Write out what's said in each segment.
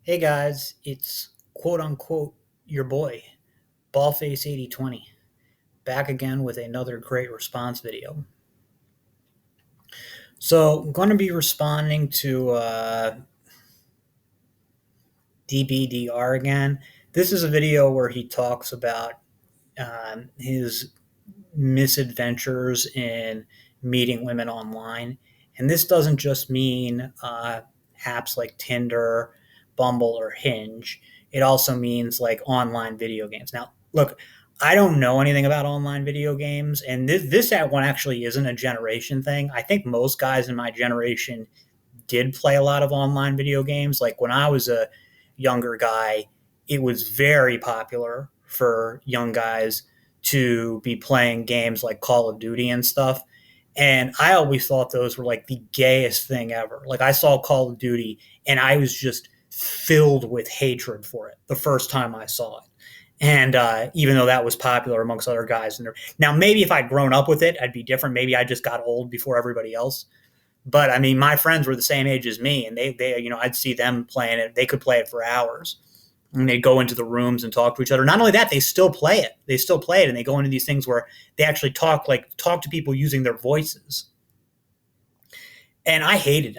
Hey guys, it's quote unquote your boy, Ballface8020, back again with another great response video. So I'm going to be responding to Dbdr again. This is a video where he talks about his misadventures in meeting women online. And this doesn't just mean apps like Tinder, Bumble, or Hinge. It also means like online video games. Now, look, I don't know anything about online video games, and this one actually isn't a generation thing. I think most guys in my generation did play a lot of online video games. Like when I was a younger guy, it was very popular for young guys to be playing games like Call of Duty and stuff. And I always thought those were like the gayest thing ever. Like I saw Call of Duty and I was just filled with hatred for it the first time I saw it. And even though that was popular amongst other guys, now maybe if I'd grown up with it, I'd be different. Maybe I just got old before everybody else. But I mean, my friends were the same age as me, and I'd see them playing it. They could play it for hours, and they'd go into the rooms and talk to each other. Not only that, they still play it. They still play it, and they go into these things where they actually talk to people using their voices. And I hated.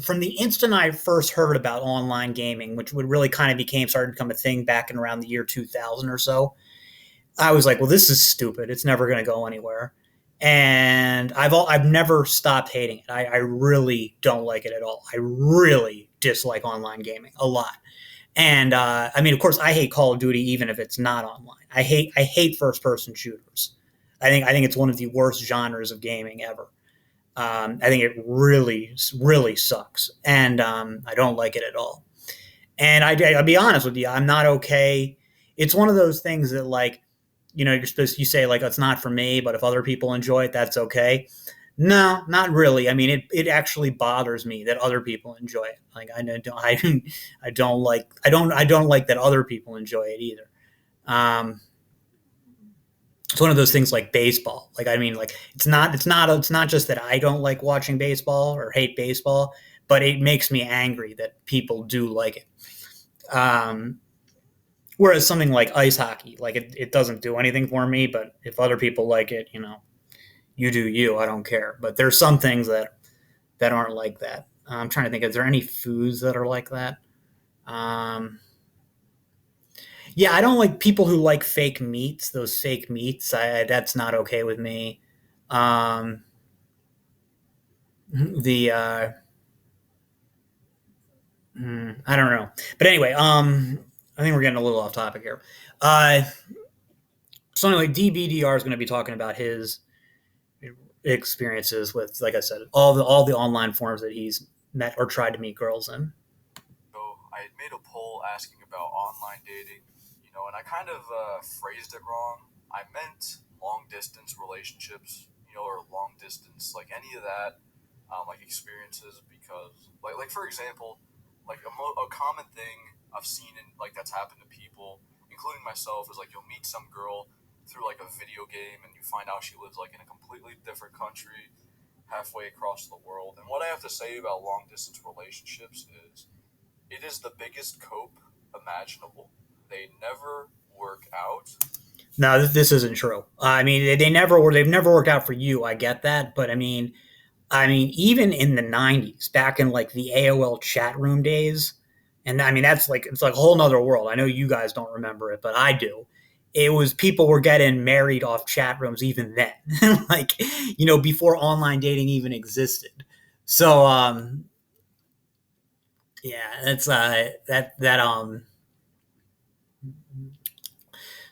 From the instant I first heard about online gaming, which would really kind of started to become a thing back in around the year 2000 or so. I was like, well, this is stupid. It's never going to go anywhere. And I've never stopped hating it. I really don't like it at all. I really dislike online gaming a lot. And I mean, of course, I hate Call of Duty even if it's not online. I hate first person shooters. I think it's one of the worst genres of gaming ever. I think it really sucks, and I don't like it at all. And I'll be honest with you, I'm not okay. It's one of those things that like, you say like it's not for me, but if other people enjoy it, that's okay. No, not really. I mean, it actually bothers me that other people enjoy it. Like I don't like that other people enjoy it either. Um, it's one of those things like baseball. Like I mean, like it's not just that I don't like watching baseball or hate baseball, but it makes me angry that people do like it. Whereas something like ice hockey, like it doesn't do anything for me, but if other people like it, you do you. I don't care. But there's some things that aren't like that. I'm trying to think. Is there any foods that are like that? Um, yeah, I don't like people who like fake meats. Those fake meats, that's not okay with me. Um, the I don't know, but anyway, I think we're getting a little off topic here. Uh, so anyway, DBDR is going to be talking about his experiences with, like I said, all the online forums that he's met or tried to meet girls in. So I had made a poll asking about online dating, and I kind of phrased it wrong. I meant long distance relationships, or long distance, like any of that, like experiences, because like for example, like a common thing I've seen in like that's happened to people, including myself, is like you'll meet some girl through like a video game and you find out she lives like in a completely different country halfway across the world. And what I have to say about long distance relationships is it is the biggest cope imaginable. They never work out. No, this isn't true. I mean, they never were. They've never worked out for you. I get that, but I mean, even in the '90s, back in like the AOL chat room days, and I mean that's like it's like a whole nother world. I know you guys don't remember it, but I do. It was people were getting married off chat rooms even then, like before online dating even existed. So yeah, that's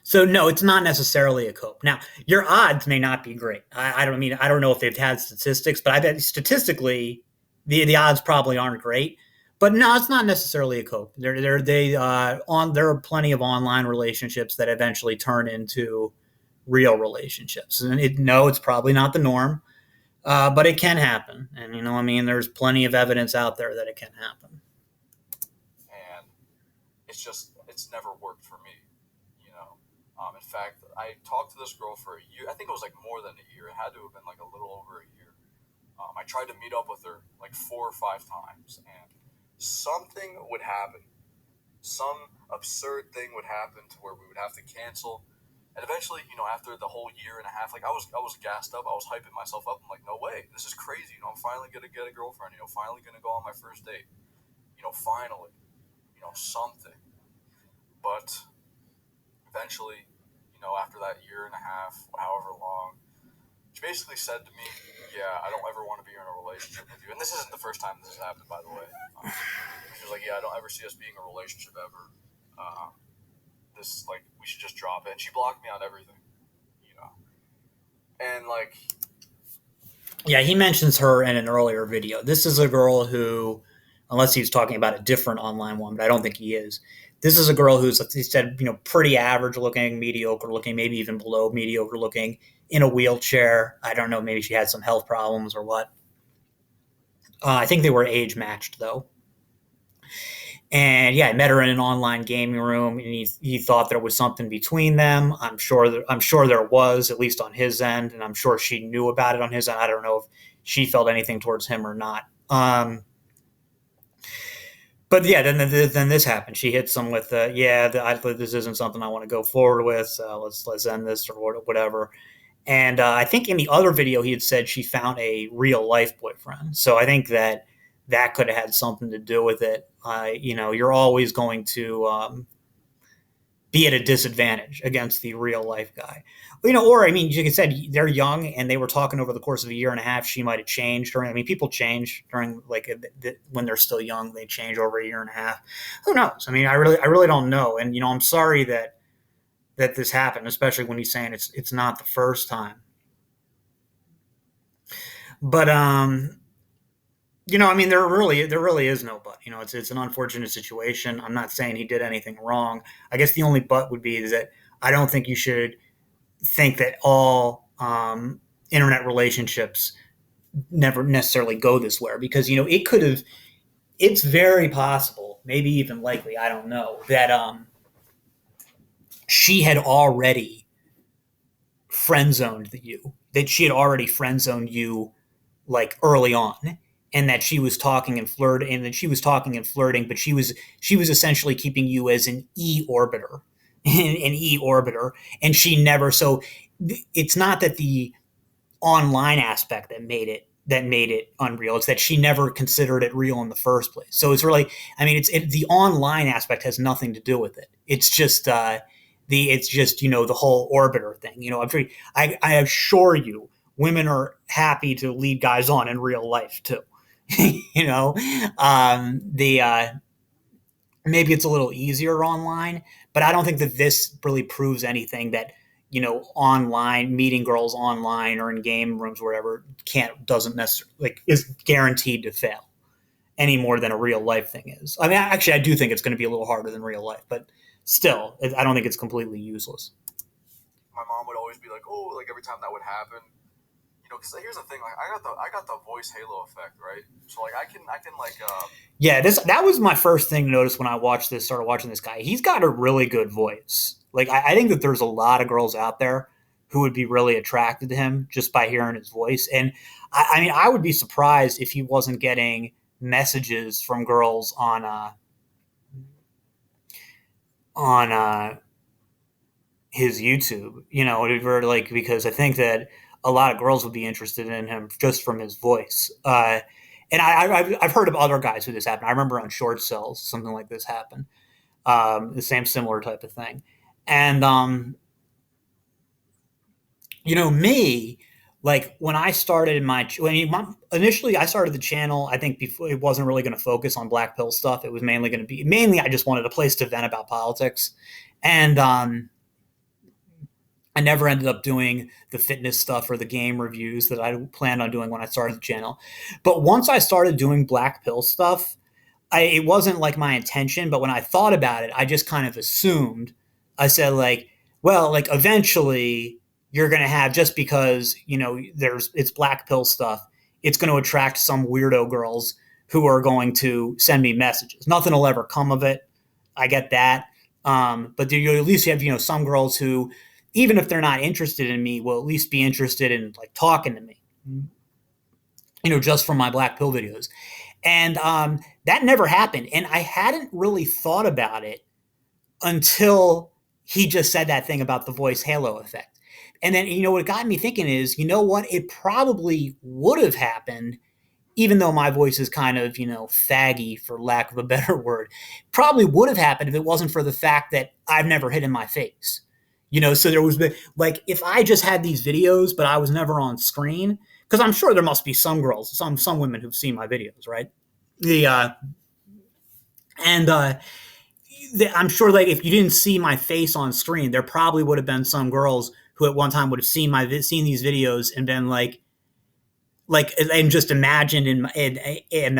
so no, it's not necessarily a cope. Now, your odds may not be great. I don't know if they've had statistics, but I bet statistically the odds probably aren't great. But no, it's not necessarily a cope. There are plenty of online relationships that eventually turn into real relationships. And no, it's probably not the norm, but it can happen. And I mean, there's plenty of evidence out there that it can happen. And it's never worked for me. In fact, I talked to this girl for a year. I think it was like more than a year. It had to have been like a little over a year. I tried to meet up with her like 4 or 5 times, and something would happen. some absurd thing would happen to where we would have to cancel. And eventually, after the whole year and a half, like I was gassed up. I was hyping myself up. I'm like, no way, this is crazy. I'm finally gonna get a girlfriend. Finally gonna go on my first date. Finally, something. But eventually, after that year and a half, however long, she basically said to me, "Yeah, I don't ever want to be in a relationship with you." And this isn't the first time this has happened, by the way. She was like, "Yeah, I don't ever see us being in a relationship ever. This like we should just drop it." And she blocked me on everything, you know. And like, Yeah, he mentions her in an earlier video. This is a girl who, unless he's talking about a different online one, but I don't think he is. This is a girl who's, he said, pretty average looking, mediocre looking, maybe even below mediocre looking, in a wheelchair. I don't know, maybe she had some health problems or what. I think they were age matched though. And yeah, I met her in an online gaming room, and he thought there was something between them. I'm sure there was, at least on his end, and I'm sure she knew about it on his end. I don't know if she felt anything towards him or not. But yeah, then this happened. She hits him with, this isn't something I want to go forward with. So let's end this or whatever. And I think in the other video he had said she found a real life boyfriend. So I think that could have had something to do with it. You're always going to be at a disadvantage against the real life guy. Or I mean, like I said, they're young and they were talking over the course of a year and a half. She might have changed during. I mean, people change during when they're still young. They change over a year and a half. Who knows? I mean, I really don't know. And I'm sorry that this happened, especially when he's saying it's not the first time. But I mean, there really is no but. It's an unfortunate situation. I'm not saying he did anything wrong. I guess the only but would be is that I don't think you should think that all internet relationships never necessarily go this way, because it could have. It's very possible, maybe even likely, I don't know, that she had already friend zoned you. That she had already friend zoned you like early on, and that she was talking and flirting, but she was essentially keeping you as an e-orbiter, and she never. So it's not that the online aspect that made it unreal. It's that she never considered it real in the first place. So it's really, I mean, the online aspect has nothing to do with it. It's just the whole orbiter thing. I assure you, women are happy to lead guys on in real life too. The maybe it's a little easier online, but I don't think that this really proves anything that online meeting girls online or in game rooms or whatever doesn't necessarily is guaranteed to fail any more than a real life thing is. I mean, actually, I do think it's going to be a little harder than real life, but still, I don't think it's completely useless. my mom would always be like, "Oh," like every time that would happen, because here's the thing, like I got the voice halo effect, right? So like I can like Yeah, that was my first thing to notice when I started watching this guy. He's got a really good voice. Like I think that there's a lot of girls out there who would be really attracted to him just by hearing his voice. And I mean, I would be surprised if he wasn't getting messages from girls on his YouTube. Because I think that a lot of girls would be interested in him just from his voice. And I've heard of other guys who this happened. I remember on short cells something like this happened. The same similar type of thing. And me, like when I started initially I started the channel. I think before it wasn't really going to focus on black pill stuff. It was mainly I just wanted a place to vent about politics, and I never ended up doing the fitness stuff or the game reviews that I planned on doing when I started the channel. But once I started doing black pill stuff, it wasn't like my intention, but when I thought about it, I just kind of assumed. I said like, well, like eventually you're going to have, just because it's black pill stuff, it's going to attract some weirdo girls who are going to send me messages. Nothing will ever come of it. I get that, but you at least have some girls who, even if they're not interested in me, will at least be interested in like talking to me. Just from my black pill videos. And That never happened. And I hadn't really thought about it until he just said that thing about the voice halo effect. And then, what got me thinking is, what? It probably would have happened, even though my voice is kind of, faggy, for lack of a better word. Probably would have happened if it wasn't for the fact that I've never hit in my face. So there was, like, if I just had these videos, but I was never on screen, because I'm sure there must be some girls, some women who've seen my videos, right? The and I'm sure, like, if you didn't see my face on screen, there probably would have been some girls who at one time would have seen these videos and been and just imagined in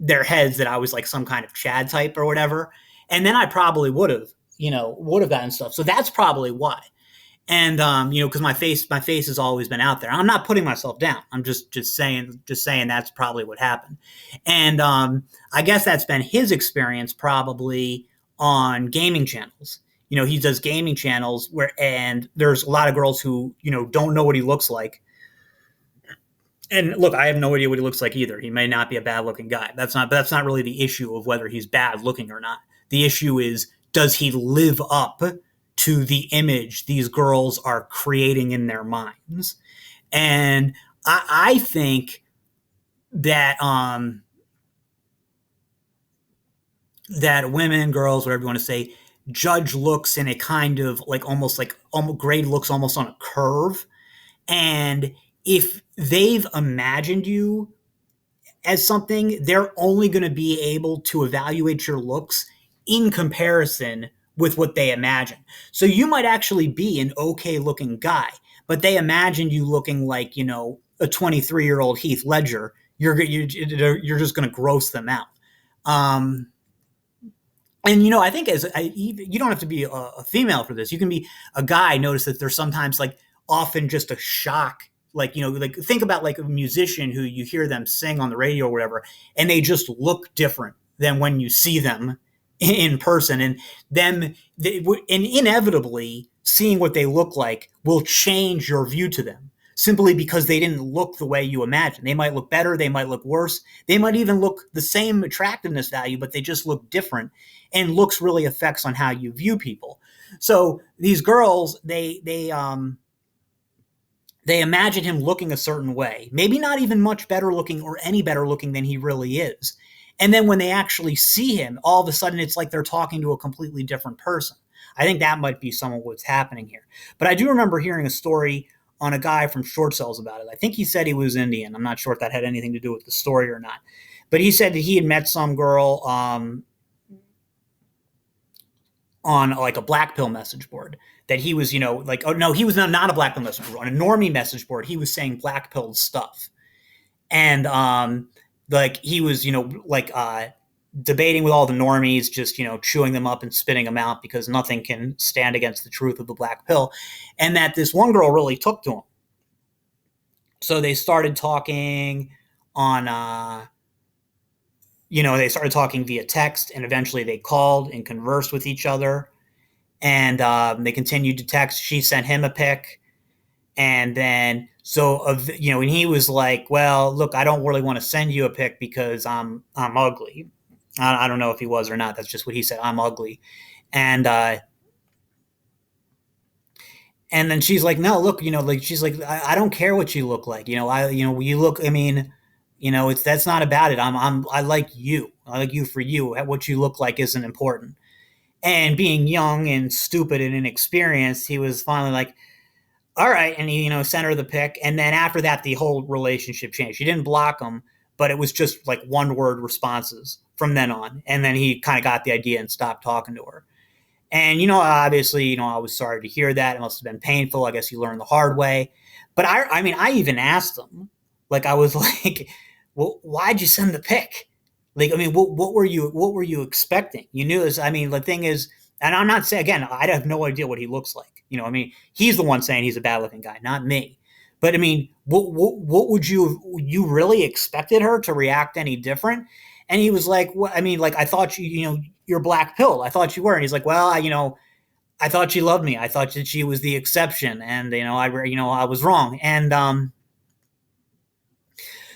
their heads that I was like some kind of Chad type or whatever, and then I probably would have gotten stuff. So that's probably why. And because my face has always been out there. I'm not putting myself down. I'm just saying that's probably what happened. And I guess that's been his experience probably on gaming channels. He does gaming channels and there's a lot of girls who don't know what he looks like. And look, I have no idea what he looks like either. He may not be a bad looking guy. That's not really the issue of whether he's bad looking or not. The issue is, does he live up to the image these girls are creating in their minds? And I think that that women, girls, whatever you want to say, judge looks in a kind of like almost grade looks almost on a curve. And if they've imagined you as something, they're only going to be able to evaluate your looks in comparison with what they imagine. So you might actually be an okay looking guy, but they imagine you looking like, a 23-year-old Heath Ledger. You're just going to gross them out. Um, and I think you don't have to be a female for this. You can be a guy. Notice that there's sometimes like often just a shock. Like think about like a musician who you hear them sing on the radio or whatever, and they just look different than when you see them in person. And inevitably seeing what they look like will change your view to them, simply because they didn't look the way you imagined. They might look better, they might look worse, they might even look the same attractiveness value, but they just look different. And looks really affects on how you view people. So these girls, they imagine him looking a certain way, maybe not even much better looking or any better looking than he really is. And then when they actually see him, all of a sudden it's like they're talking to a completely different person. I think that might be some of what's happening here. But I do remember hearing a story on a guy from Short Cells about it. I think he said he was Indian. I'm not sure if that had anything to do with the story or not. But he said that he had met some girl on like a black pill message board, that he was, like, oh no, he was not a black pill message board. On a normie message board, he was saying black pill stuff. And like he was, debating with all the normies, just, chewing them up and spitting them out because nothing can stand against the truth of the black pill. And that this one girl really took to him. So they started talking on they started talking via text, and eventually they called and conversed with each other. And they continued to text. She sent him a pic. And then, and he was like, well, look, I don't really want to send you a pic because I'm ugly. I don't know if he was or not. That's just what he said. I'm ugly. And then she's like, no, look, like, she's like, I don't care what you look like. You look, I mean, that's not about it. I like you. I like you for you. What you look like isn't important. And being young and stupid and inexperienced, he was finally like, all right. And he, sent her the pic. And then after that, the whole relationship changed. She didn't block him, but it was just like one word responses from then on. And then he kind of got the idea and stopped talking to her. And, obviously, I was sorry to hear that. It must have been painful. I guess you learned the hard way. But I mean, I even asked him, like, I was like, well, why'd you send the pic? Like, I mean, what were you expecting? You knew this. I mean, the thing is, and I'm not saying, again, I have no idea what he looks like. I mean, he's the one saying he's a bad looking guy, not me. But I mean, what would you really expected her to react any different? And he was like, well, I mean, like, I thought you're black pill. I thought you were. And he's like, well, I thought she loved me. I thought that she was the exception. And, I was wrong. And,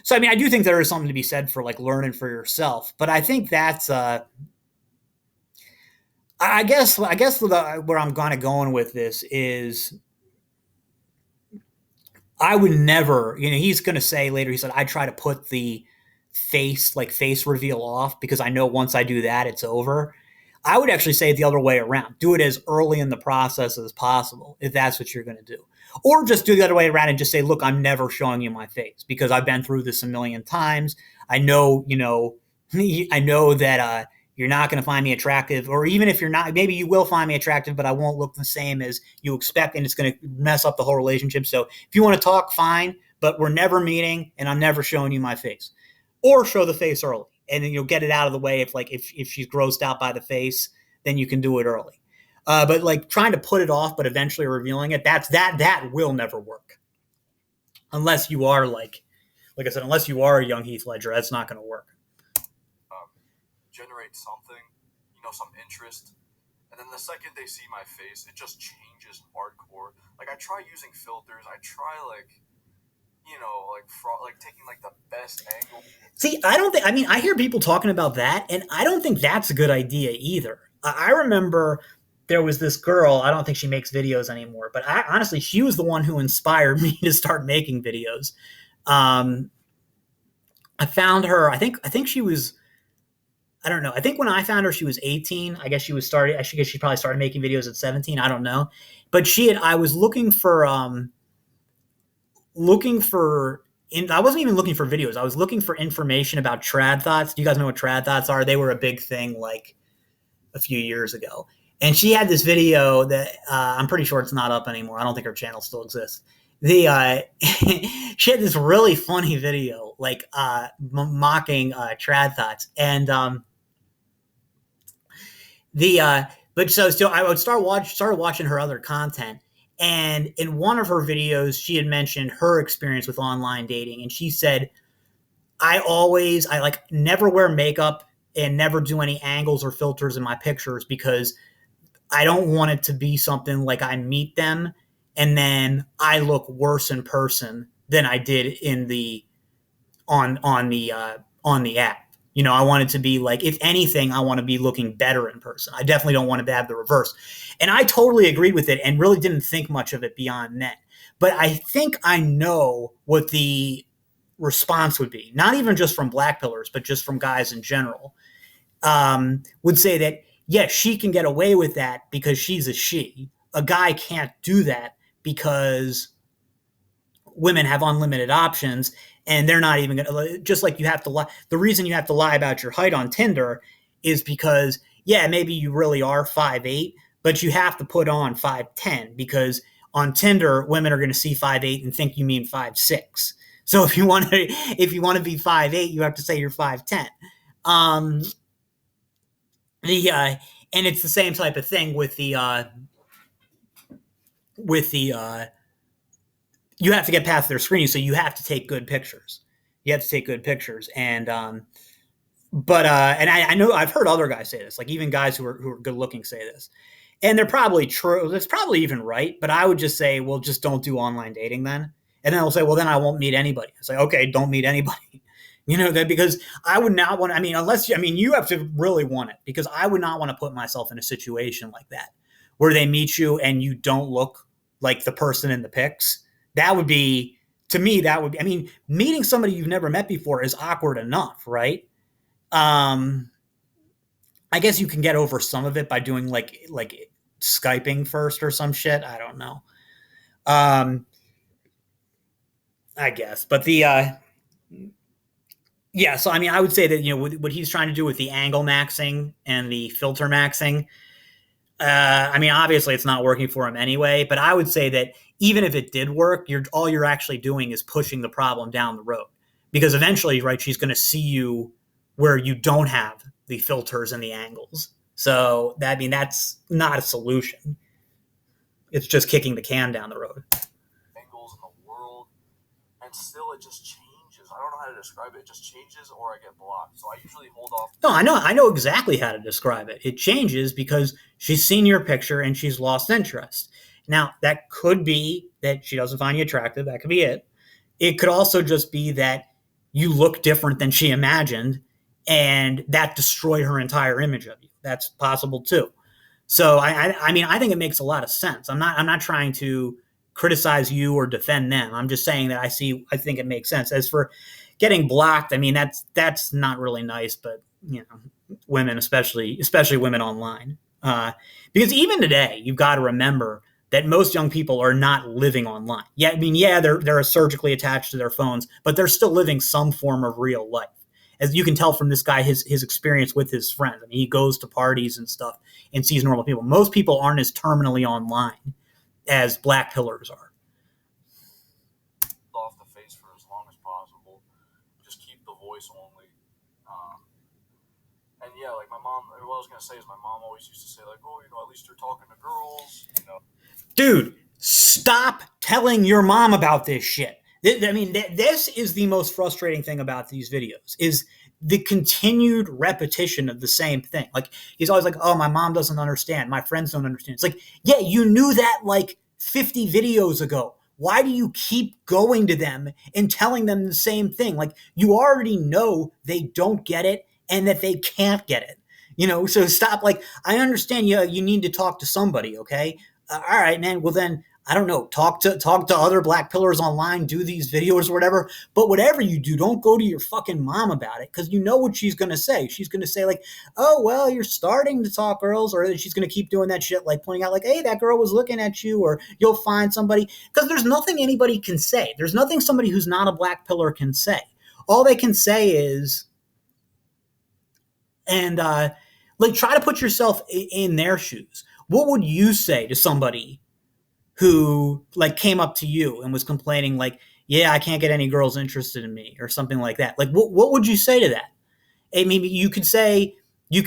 So I mean, I do think there is something to be said for like learning for yourself, but I think that's I guess where I'm kind of going with this is I would never, he's going to say later, he said, I try to put the face reveal off because I know once I do that, it's over. I would actually say it the other way around. Do it as early in the process as possible if that's what you're going to do. Or just do the other way around and just say, look, I'm never showing you my face because I've been through this a million times. I know, I know that you're not going to find me attractive, or even if you're not, maybe you will find me attractive, but I won't look the same as you expect, and it's going to mess up the whole relationship. So if you want to talk, fine, but we're never meeting, and I'm never showing you my face. Or show the face early, and then you'll get it out of the way. If she's grossed out by the face, then you can do it early. But like trying to put it off, but eventually revealing it, that will never work unless you are like I said, unless you are a young Heath Ledger, that's not going to work. Um, Generate something, some interest, and then the second they see my face, it just changes hardcore. Like I try using filters, I try like taking like the best angle. See, I don't think. I mean, I hear people talking about that, and I don't think that's a good idea either. I remember there was this girl. I don't think she makes videos anymore, but honestly, she was the one who inspired me to start making videos. Um, I found her. I think she was. I don't know. I think when I found her, she was 18. I guess she was started. I guess she probably started making videos at 17. I don't know, but she had. I was looking for I wasn't even looking for videos. I was looking for information about trad thoughts. Do you guys know what trad thoughts are? They were a big thing like a few years ago. And she had this video that I'm pretty sure it's not up anymore. I don't think her channel still exists. The she had this really funny video like mocking trad thoughts, and the but so still I would started watching her other content, and in one of her videos she had mentioned her experience with online dating, and she said I like never wear makeup and never do any angles or filters in my pictures because I don't want it to be something like I meet them and then I look worse in person than I did in the on the app. I want it to be like, if anything, I want to be looking better in person. I definitely don't want to have the reverse. And I totally agreed with it and really didn't think much of it beyond that. But I think I know what the response would be, not even just from black pillars, but just from guys in general, would say that, yes, she can get away with that because she's a she. A guy can't do that because women have unlimited options and they're not even gonna, just like you have to lie. The reason you have to lie about your height on Tinder is because, yeah, maybe you really are 5'8", but you have to put on 5'10", because on Tinder women are going to see 5'8" and think you mean 5'6". So if you want to be 5'8", you have to say you're 5'10". Um, the and it's the same type of thing with the you have to get past their screen, so you have to take good pictures. You have to take good pictures, and I know I've heard other guys say this, like even guys who are good looking say this, and they're probably true. It's probably even right, but I would just say, well, just don't do online dating then. And then they'll say, well, then I won't meet anybody. I say, okay, don't meet anybody. That because I would not want. I mean, you have to really want it, because I would not want to put myself in a situation like that where they meet you and you don't look like the person in the pics. That would be, to me, that would be, I mean, meeting somebody you've never met before is awkward enough, right? Um, I guess you can get over some of it by doing like Skyping first or some shit. I don't know. Um, I guess, but yeah. So I mean, I would say that what he's trying to do with the angle maxing and the filter maxing. I mean, obviously, it's not working for him anyway. But I would say that even if it did work, all you're actually doing is pushing the problem down the road, because eventually, right, she's going to see you where you don't have the filters and the angles. So that's not a solution. It's just kicking the can down the road. Angles in the world, and still it just changes. I don't know how to describe it. It just changes, or I get blocked. So I usually hold off. No, I know exactly how to describe it. It changes because she's seen your picture and she's lost interest. Now, that could be that she doesn't find you attractive. That could be it. It could also just be that you look different than she imagined, and that destroyed her entire image of you. That's possible too. So I mean, I think it makes a lot of sense. I'm not trying to criticize you or defend them. I'm just saying that I think it makes sense. As for getting blocked, I mean, that's not really nice, but you know, women, especially women online, because even today, you've got to remember that most young people are not living online. Yeah, I mean, yeah, they're surgically attached to their phones, but they're still living some form of real life. As you can tell from this guy, his experience with his friends. I mean, he goes to parties and stuff and sees normal people. Most people aren't as terminally online as black pillars are. Off the face for as long as possible. Just keep the voice only. Um, and yeah, like my mom. What I was gonna say is my mom always used to say like, oh, at least you're talking to girls. Dude, stop telling your mom about this shit. I mean, this is the most frustrating thing about these videos is the continued repetition of the same thing. Like he's always like, "Oh, my mom doesn't understand. My friends don't understand." It's like, "Yeah, you knew that like 50 videos ago. Why do you keep going to them and telling them the same thing? Like you already know they don't get it and that they can't get it. So stop. Like I understand you need to talk to somebody, okay? All right, man. Well, then I don't know. Talk to other black pillars online. Do these videos or whatever. But whatever you do, don't go to your fucking mom about it because you know what she's gonna say. She's gonna say like, "Oh, well, you're starting to talk girls," or she's gonna keep doing that shit, like pointing out like, "Hey, that girl was looking at you," or you'll find somebody because there's nothing anybody can say. There's nothing somebody who's not a black pillar can say. All they can say is, and like try to put yourself in their shoes. What would you say to somebody who like came up to you and was complaining like, yeah, I can't get any girls interested in me or something like that? Like what would you say to that? I mean, you could say you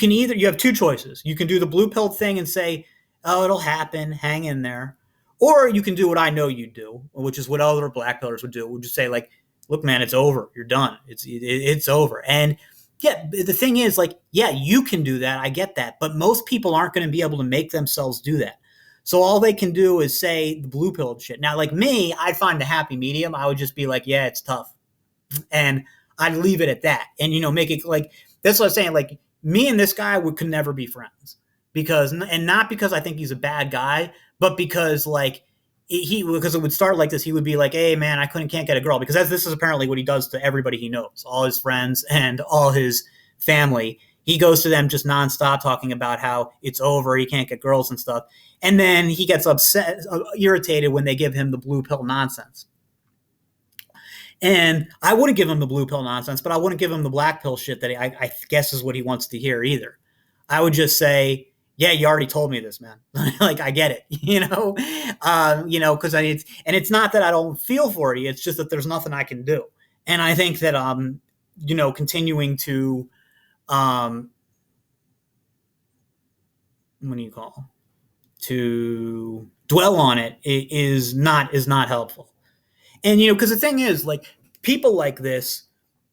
have two choices. You can do the blue pill thing and say, oh, it'll happen, hang in there. Or you can do what I know you do, which is what other black pillars would do. Would just say like, look, man, it's over. You're done. It's over. And yeah, the thing is like, yeah, you can do that. I get that. But most people aren't going to be able to make themselves do that. So all they can do is say the blue pill shit. Now, like me, I'd find a happy medium. I would just be like, yeah, it's tough. And I'd leave it at that. And, make it like, that's what I'm saying. Like, me and this guy could never be friends and not because I think he's a bad guy, but because, like, because it would start like this. He would be like, hey, man, can't get a girl. Because this is apparently what he does to everybody he knows, all his friends and all his family. He goes to them just nonstop talking about how it's over, he can't get girls and stuff. And then he gets upset, irritated when they give him the blue pill nonsense. And I wouldn't give him the blue pill nonsense, but I wouldn't give him the black pill shit that I guess is what he wants to hear either. I would just say, yeah, you already told me this, man. Like, I get it, because it's not that I don't feel for you. It's just that there's nothing I can do. And I think that, continuing to, what do you call, to dwell on it is not helpful. And because the thing is, like, people like this,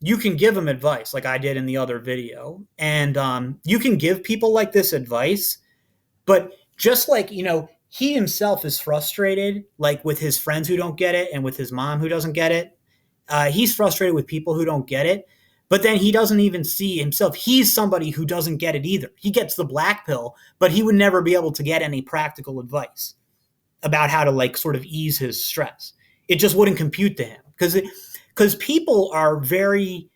you can give them advice, like I did in the other video, and you can give people like this advice, but just like he himself is frustrated, like with his friends who don't get it, and with his mom who doesn't get it. He's frustrated with people who don't get it, but then he doesn't even see himself. He's somebody who doesn't get it either. He gets the black pill, but he would never be able to get any practical advice about how to like sort of ease his stress. It just wouldn't compute to him because people are very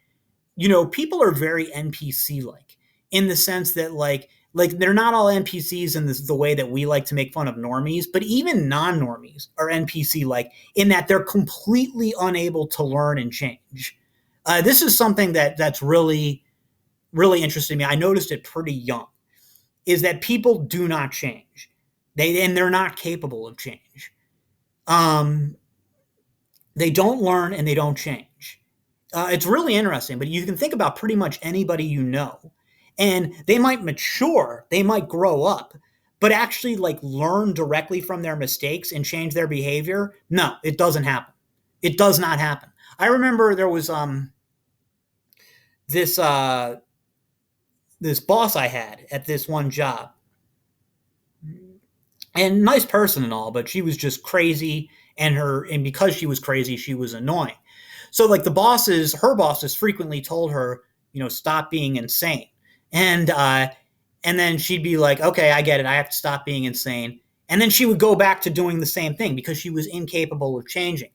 NPC like in the sense that like they're not all NPCs in the way that we like to make fun of normies, but even non-normies are NPC like in that they're completely unable to learn and change. This is something that's really really interesting to me. I noticed it pretty young. Is that people do not change. They're not capable of change. Um, they don't learn and they don't change. It's really interesting, but you can think about pretty much anybody you know, and they might mature, they might grow up, but actually like learn directly from their mistakes and change their behavior. No, it doesn't happen. It does not happen. I remember there was this this boss I had at this one job, and nice person and all, but she was just crazy, and because she was crazy, she was annoying. So like her bosses frequently told her, stop being insane. And and then she'd be like, okay, I get it. I have to stop being insane. And then she would go back to doing the same thing because she was incapable of changing.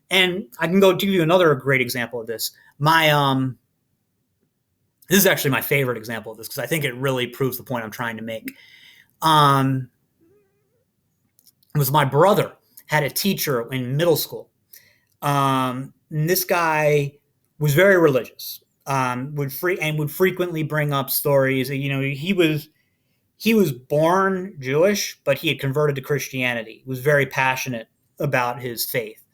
And I can go give you another great example of this. This is actually my favorite example of this because I think it really proves the point I'm trying to make. Um, it was my brother had a teacher in middle school. And this guy was very religious. Would frequently bring up stories. He was born Jewish, but he had converted to Christianity. He was very passionate about his faith,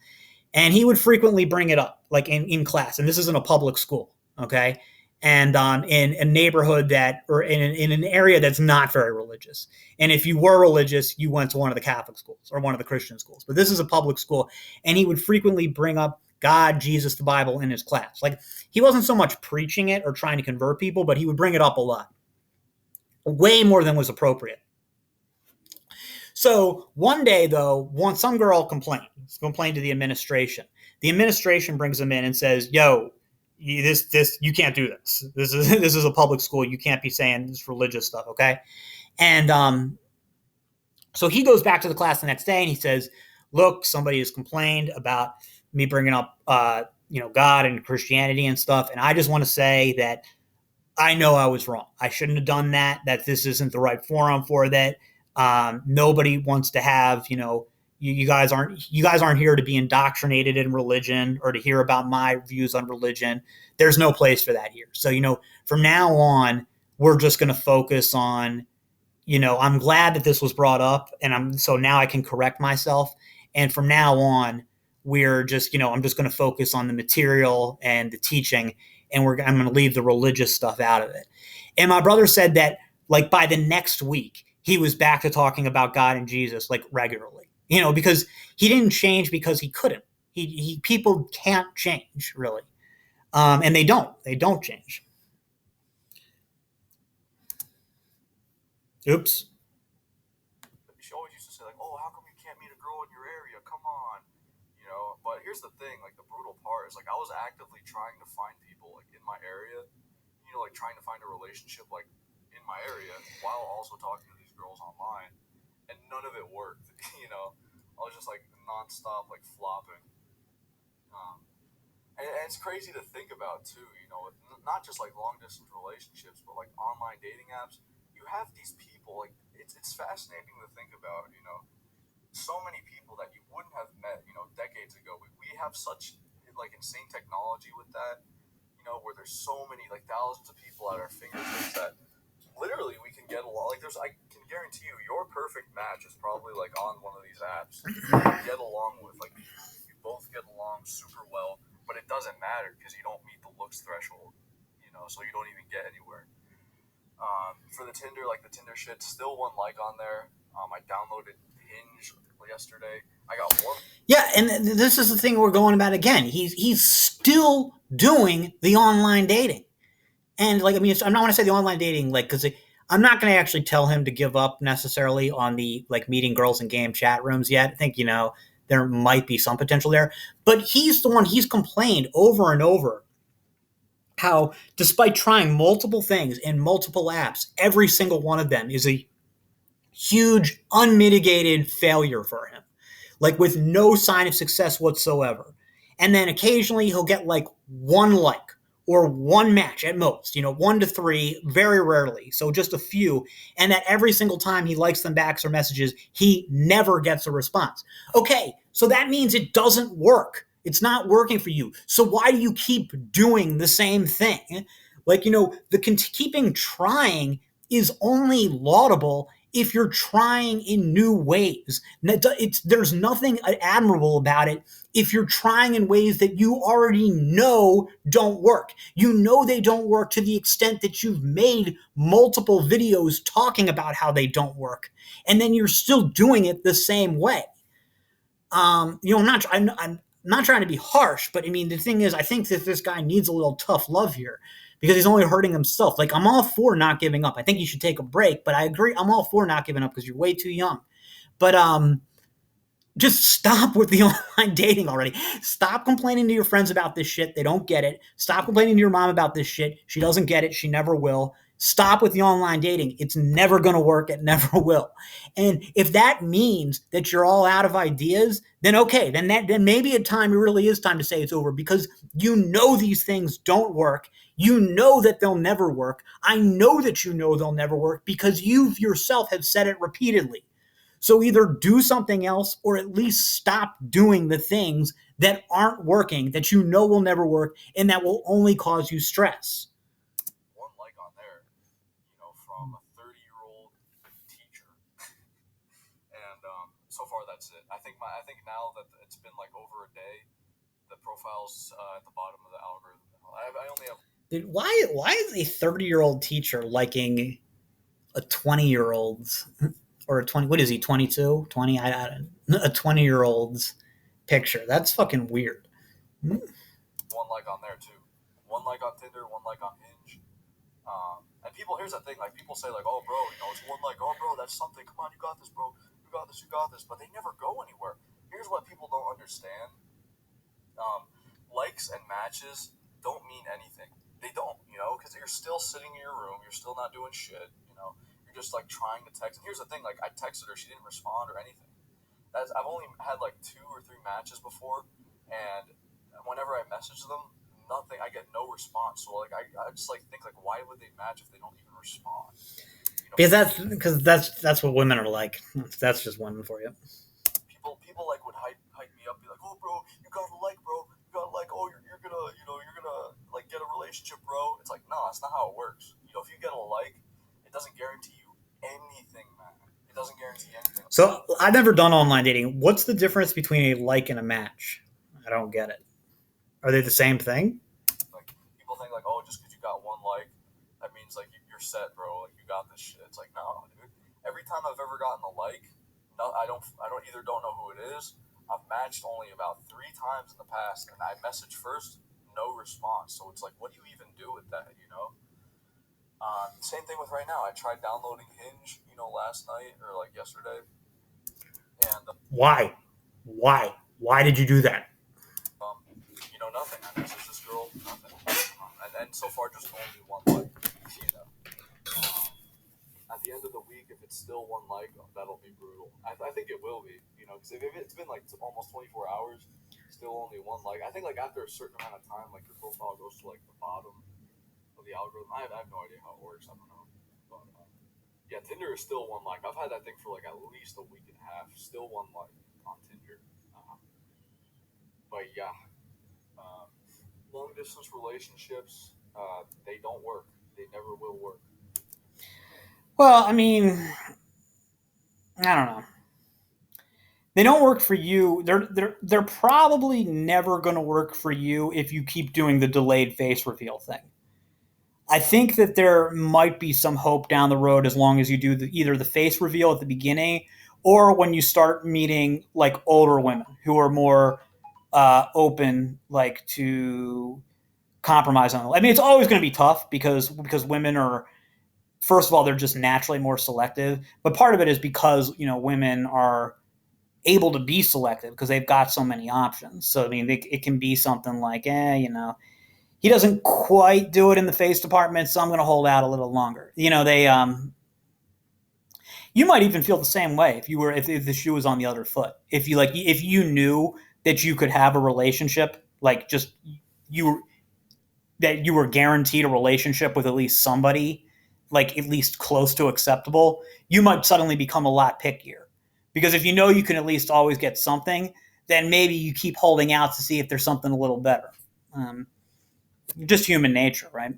and he would frequently bring it up, like in class. And this is in a public school, okay, and in a neighborhood or in an area that's not very religious. And if you were religious, you went to one of the Catholic schools or one of the Christian schools. But this is a public school, and he would frequently bring up God, Jesus, the Bible in his class. Like he wasn't so much preaching it or trying to convert people, but he would bring it up a lot, way more than was appropriate. So one day, though, some girl complained to the administration. The administration brings them in and says, "Yo, you can't do this. This is a public school. You can't be saying this religious stuff, okay?" And so he goes back to the class the next day and he says, "Look, somebody has complained about me bringing up, God and Christianity and stuff, and I just want to say that I know I was wrong. I shouldn't have done that. That this isn't the right forum for that. Nobody wants to have, you guys aren't here to be indoctrinated in religion or to hear about my views on religion. There's no place for that here. So, from now on, we're just going to focus on, I'm glad that this was brought up, and so now I can correct myself. And from now on, we're just, I'm just going to focus on the material and the teaching, and I'm going to leave the religious stuff out of it." And my brother said that, like, by the next week, he was back to talking about God and Jesus, like, regularly, because he didn't change because he couldn't. People can't change, really. And they don't change. Oops. She always used to say like, "Oh, how come you can't meet a girl in your area? Come on." But here's the thing, like the brutal part is like I was actively trying to find people like in my area, like trying to find a relationship like in my area while also talking to these girls online, and none of it worked. I was just like nonstop like flopping. Um, and it's crazy to think about too. Not just like long distance relationships, but like online dating apps. You have these people like it's fascinating to think about. So many people that you wouldn't have met, decades ago. We have such like insane technology with that, where there's so many like thousands of people at our fingertips that literally we can get along. Like I can guarantee you, your perfect match is probably like on one of these apps. You can get along with like you both get along super well, but it doesn't matter because you don't meet the looks threshold, so you don't even get anywhere. For the Tinder, like the Tinder shit, still one like on there. I downloaded Hinge yesterday. I got one. Yeah, and this is the thing we're going about again. He's still doing the online dating, and like I'm not want to say the online dating like because I'm not going to actually tell him to give up necessarily on the like meeting girls in game chat rooms yet. I think there might be some potential there, but he's complained over and over how despite trying multiple things in multiple apps, every single one of them is a huge unmitigated failure for him, like with no sign of success whatsoever. And then occasionally he'll get like one like or one match at most, 1 to 3, very rarely. So just a few. And that every single time he likes them back or messages, he never gets a response. Okay, so that means it doesn't work. It's not working for you. So why do you keep doing the same thing? Like, keeping trying is only laudable if you're trying in new ways. There's nothing admirable about it if you're trying in ways that you already know don't work. They don't work to the extent that you've made multiple videos talking about how they don't work, and then you're still doing it the same way. I'm not trying to be harsh, but I mean, the thing is, I think that this guy needs a little tough love here because he's only hurting himself. Like, I'm all for not giving up. I think you should take a break, but I agree. I'm all for not giving up because you're way too young. But just stop with the online dating already. Stop complaining to your friends about this shit. They don't get it. Stop complaining to your mom about this shit. She doesn't get it. She never will. Stop with the online dating. It's never going to work. It never will. And if that means that you're all out of ideas, then okay, then maybe a time it really is time to say it's over, because you know these things don't work. You know that they'll never work. I know that you know they'll never work because you yourself have said it repeatedly. So either do something else or at least stop doing the things that aren't working, that you know will never work, and that will only cause you stress. One like on there, from a 30-year-old teacher, and so far that's it. I think now that it's been like over a day, the profile's at the bottom of the algorithm. I only have. Dude, why is a 30-year-old teacher liking a 20-year-old's, or a 20, what is he, 22, 20, a 20-year-old's picture? That's fucking weird. One like on there too. One like on Tinder, one like on Hinge. And people, here's the thing, like people say like, oh bro, it's one like, oh bro, that's something. Come on, you got this, bro. You got this, you got this. But they never go anywhere. Here's what people don't understand. Likes and matches don't mean anything. They don't, because you're still sitting in your room. You're still not doing shit. You're just like trying to text. And here's the thing, like I texted her, she didn't respond or anything. I've only had like 2 or 3 matches before, and whenever I message them, nothing. I get no response. So like I just like think like why would they match if they don't even respond? Because that's what women are like. That's just women for you. People like would hype me up, be like, oh bro, you gotta like, bro, you gotta like, oh you're gonna you're gonna like get a relationship, bro. It's like no, that's not how it works. If you get a like, it doesn't guarantee you anything, man. It doesn't guarantee anything. So I've never done online dating. What's the difference between a like and a match? I don't get it. Are they the same thing? Like people think like, oh, just because you got one like, that means like you're set, bro. Like you got this shit. It's like no, dude. Every time I've ever gotten a like, no, I don't either don't know who it is. I've matched only about 3 times in the past, and I message first, no response. So it's like, what do you even do with that? Same thing with right now. I tried downloading Hinge, last night or like yesterday, and Why? Why did you do that? nothing. I messaged this girl, nothing, and so far just only one like, you know. At the end of the week, if it's still one like, that'll be brutal. I think it will be, because if it's been like almost 24 hours, still only one like. I think like after a certain amount of time, like your profile goes to like the bottom of the algorithm. I have no idea how it works. I don't know, but yeah, Tinder is still one like. I've had that thing for like at least a week and a half. Still one like on Tinder, but yeah, long distance relationships, they don't work. They never will work. Well, I mean, I don't know. They don't work for you. They're probably never going to work for you if you keep doing the delayed face reveal thing. I think that there might be some hope down the road as long as you do either the face reveal at the beginning or when you start meeting like older women who are more open, like to compromise on it. I mean, it's always going to be tough because women are, first of all, they're just naturally more selective, but part of it is because women are able to be selective because they've got so many options. So I mean, it can be something like, he doesn't quite do it in the face department, so I'm going to hold out a little longer. You might even feel the same way if the shoe was on the other foot. If you knew that you could have a relationship, like just you that you were guaranteed a relationship with at least somebody, like at least close to acceptable, you might suddenly become a lot pickier. Because if you know you can at least always get something, then maybe you keep holding out to see if there's something a little better. Just human nature, right?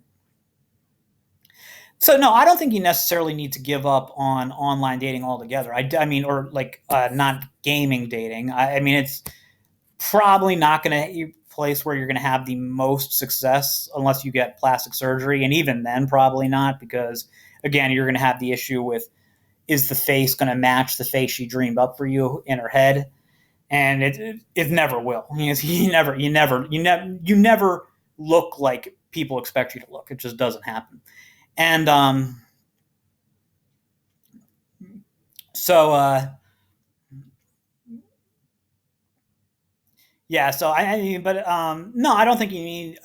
So no, I don't think you necessarily need to give up on online dating altogether. I mean, or like not gaming dating. I mean, it's probably not going to be a place where you're going to have the most success unless you get plastic surgery, and even then, probably not, because again, you're going to have the issue with, is the face going to match the face she dreamed up for you in her head? And it never will. You never look like people expect you to look. It just doesn't happen. And so Yeah. So but no, I don't think you need.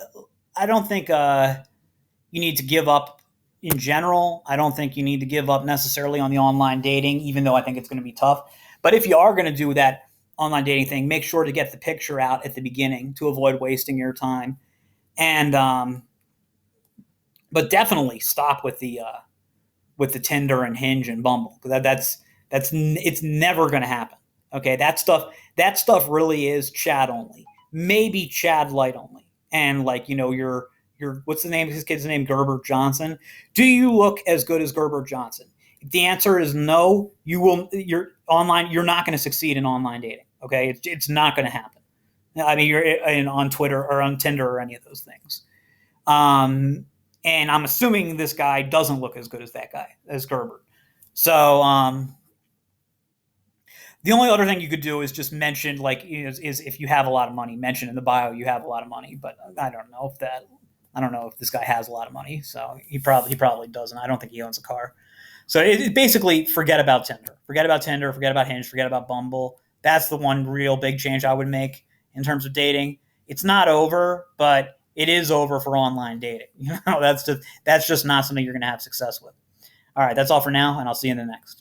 I don't think you need to give up in general. I don't think you need to give up necessarily on the online dating, even though I think it's going to be tough. But if you are going to do that online dating thing, make sure to get the picture out at the beginning to avoid wasting your time. And but definitely stop with the Tinder and Hinge and Bumble. That's it's never going to happen. Okay, that stuff really is Chad only, maybe Chad light only, and like your what's the name of his kid's name, Gerber Johnson. Do you look as good as Gerber Johnson? If the answer is no, you will. You're online. You're not going to succeed in online dating. Okay, it's not going to happen. I mean, you're on Twitter or on Tinder or any of those things. Um, and I'm assuming this guy doesn't look as good as that guy, as Gerbert. So the only other thing you could do is just mention, like, is if you have a lot of money, mention in the bio you have a lot of money. But I don't know if this guy has a lot of money. So he probably doesn't. I don't think he owns a car. So basically forget about Tinder, forget about Tinder, forget about Hinge, forget about Bumble. That's the one real big change I would make in terms of dating. It's not over, but it is over for online dating. That's just not something you're going to have success with. All right, that's all for now, and I'll see you in the next.